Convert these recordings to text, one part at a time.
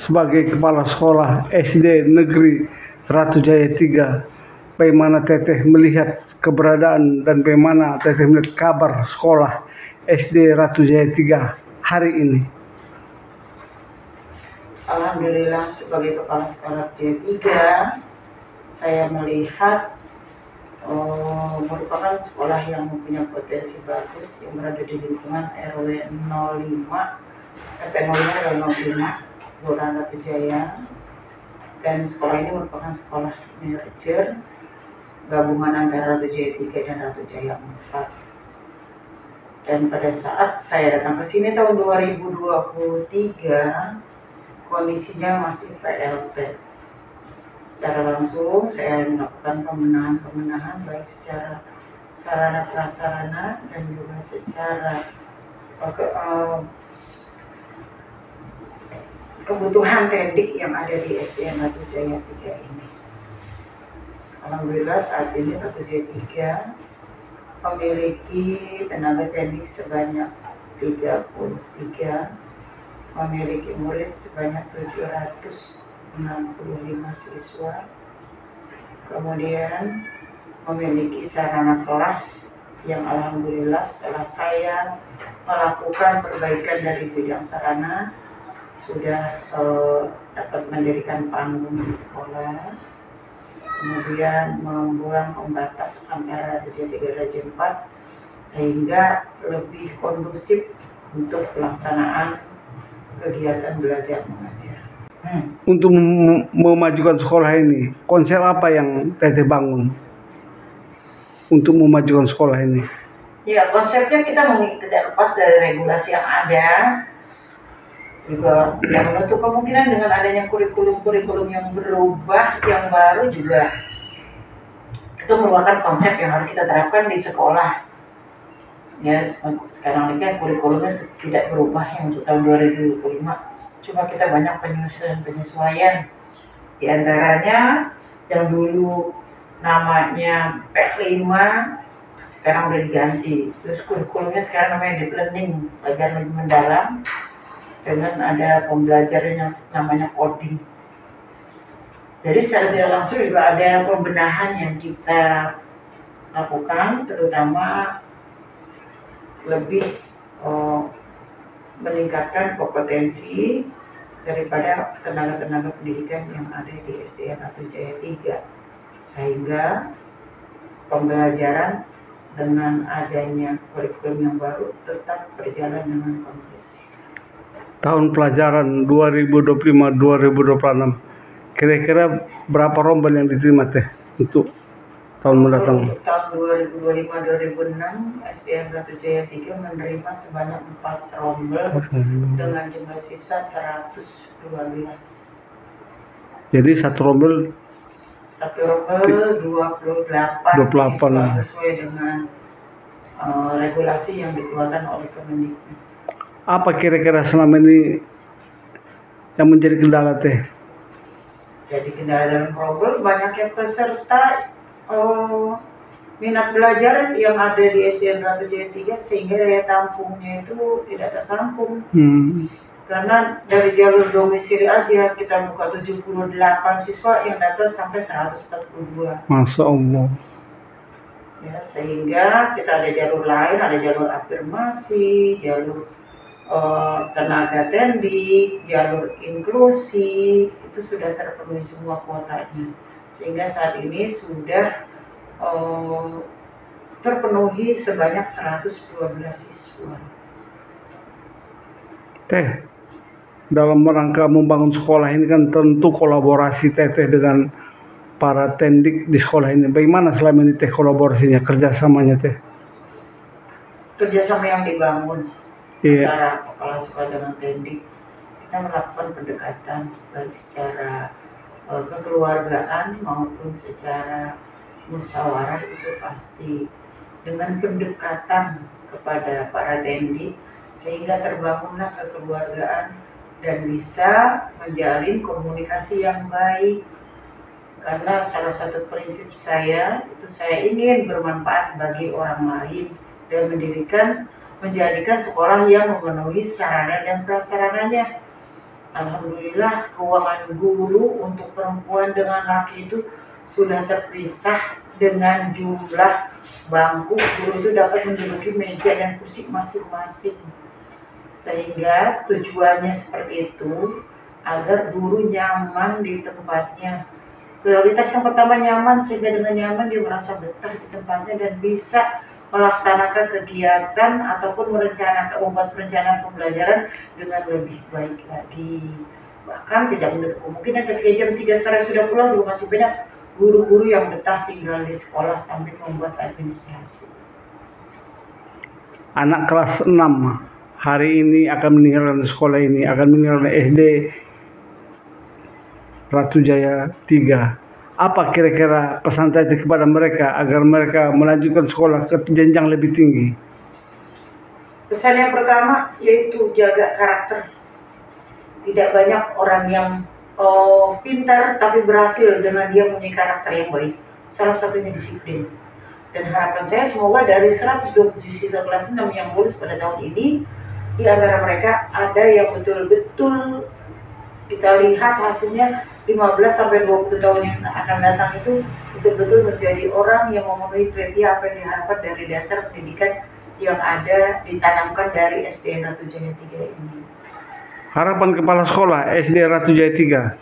sebagai Kepala Sekolah SD Negeri Ratu Jaya 3, bagaimana Teteh melihat keberadaan dan bagaimana Teteh melihat kabar sekolah SD Ratu Jaya 3 hari ini? Alhamdulillah, sebagai Kepala Sekolah Jaya 3, saya melihat merupakan sekolah yang mempunyai potensi bagus yang berada di lingkungan RW 05, RT 05 RW 05 Kelurahan Ratu Jaya. Dan sekolah ini merupakan sekolah merger gabungan antara Ratu Jaya 3 dan Ratu Jaya 4. Dan pada saat saya datang ke sini tahun 2023, kondisinya masih PLT. Secara langsung saya melakukan pembenahan baik secara sarana prasarana dan juga secara kebutuhan teknik yang ada di SDN Ratu Jaya 3 ini. Alhamdulillah saat ini Ratu Jaya 3 memiliki tenaga teknik sebanyak 33, memiliki murid sebanyak 765 siswa, kemudian memiliki sarana kelas yang alhamdulillah setelah saya melakukan perbaikan dari bidang sarana sudah dapat mendirikan panggung di sekolah, kemudian membuang pembatas antara Ratu Jaya 3 dan Ratu Jaya 4 sehingga lebih kondusif untuk pelaksanaan kegiatan belajar mengajar. Untuk memajukan sekolah ini, konsep apa yang Teteh bangun untuk memajukan sekolah ini? Ya, konsepnya kita tidak lepas dari regulasi yang ada, juga tidak menutup kemungkinan dengan adanya kurikulum yang berubah, yang baru juga itu merupakan konsep yang harus kita terapkan di sekolah. Ya, sekarang ini kan kurikulumnya tidak berubah yang untuk tahun 2025. Cuma kita banyak penyesuaian. Di antaranya yang dulu namanya P5 sekarang udah diganti. Terus kurikulumnya sekarang namanya deep learning, belajar lebih mendalam, dengan ada pembelajaran yang namanya coding. Jadi secara tidak langsung juga ada pembenahan yang kita lakukan, terutama lebih meningkatkan kompetensi daripada tenaga-tenaga pendidikan yang ada di SDN Ratu Jaya 3, sehingga pembelajaran dengan adanya kurikulum yang baru tetap berjalan dengan kondusif. Tahun pelajaran 2025-2026, kira-kira berapa rombel yang diterima Teh untuk tahun mendatang? Untuk tahun 2025-2026, SDN Ratu Jaya 3 menerima sebanyak 4 rombel dengan jumlah siswa 112. Jadi satu rombel 28 siswa sesuai dengan regulasi yang dikeluarkan oleh Kemendikbud. Apa kira-kira selama ini yang menjadi kendala Teh? Jadi kendala dalam rombel banyaknya peserta minat belajar yang ada di SDN Ratu Jaya 3 sehingga daya tampungnya itu tidak tertampung. Karena dari jalur domisili aja kita buka 78 siswa yang datang sampai 142. Masya Allah. Ya, sehingga kita ada jalur lain, ada jalur afirmasi, jalur tenaga tendik, jalur inklusi, itu sudah terpenuhi semua kuotanya. Sehingga saat ini sudah terpenuhi sebanyak 112 siswa. Teh, dalam rangka membangun sekolah ini kan tentu kolaborasi Teteh dengan para tendik di sekolah ini. Bagaimana selama ini Teh kolaborasinya, kerjasamanya Teh? Kerjasama yang dibangun antara kepala sekolah dengan tendik, kita melakukan pendekatan baik secara kekeluargaan maupun secara musyawarah itu pasti, dengan pendekatan kepada para tendik sehingga terbangunlah kekeluargaan dan bisa menjalin komunikasi yang baik. Karena salah satu prinsip saya itu saya ingin bermanfaat bagi orang lain dan menjadikan sekolah yang memenuhi sarana dan prasarananya. Alhamdulillah ruangan guru untuk perempuan dengan laki itu sudah terpisah dengan jumlah bangku. Guru itu dapat menduduki meja dan kursi masing-masing. Sehingga tujuannya seperti itu agar guru nyaman di tempatnya. Prioritas yang pertama nyaman, sehingga dengan nyaman dia merasa betah di tempatnya dan bisa melaksanakan kegiatan ataupun membuat perencanaan pembelajaran dengan lebih baik lagi. Bahkan tidak menutup kemungkinan ketika jam 3 sore sudah pulang juga masih banyak guru-guru yang betah tinggal di sekolah sambil membuat administrasi. Anak kelas 6 hari ini akan meninggalkan sekolah ini, akan meninggalkan SD Ratu Jaya 3. Apa kira-kira pesan Teteh kepada mereka agar mereka melanjutkan sekolah ke jenjang lebih tinggi? Pesan yang pertama yaitu jaga karakter. Tidak banyak orang yang pintar tapi berhasil dengan dia mempunyai karakter yang baik. Salah satunya disiplin. Dan harapan saya semoga dari 127 siswa kelas 6 yang lulus pada tahun ini, di antara mereka ada yang betul-betul kita lihat hasilnya 15-20 tahun yang akan datang itu betul-betul menjadi orang yang memenuhi kriteria apa yang diharapkan dari dasar pendidikan yang ada ditanamkan dari SD Ratu Jaya 3 ini. Harapan kepala sekolah SD Ratu Jaya 3.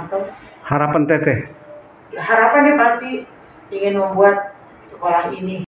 Apa? Harapan Teteh. Ya, harapannya pasti ingin membuat sekolah ini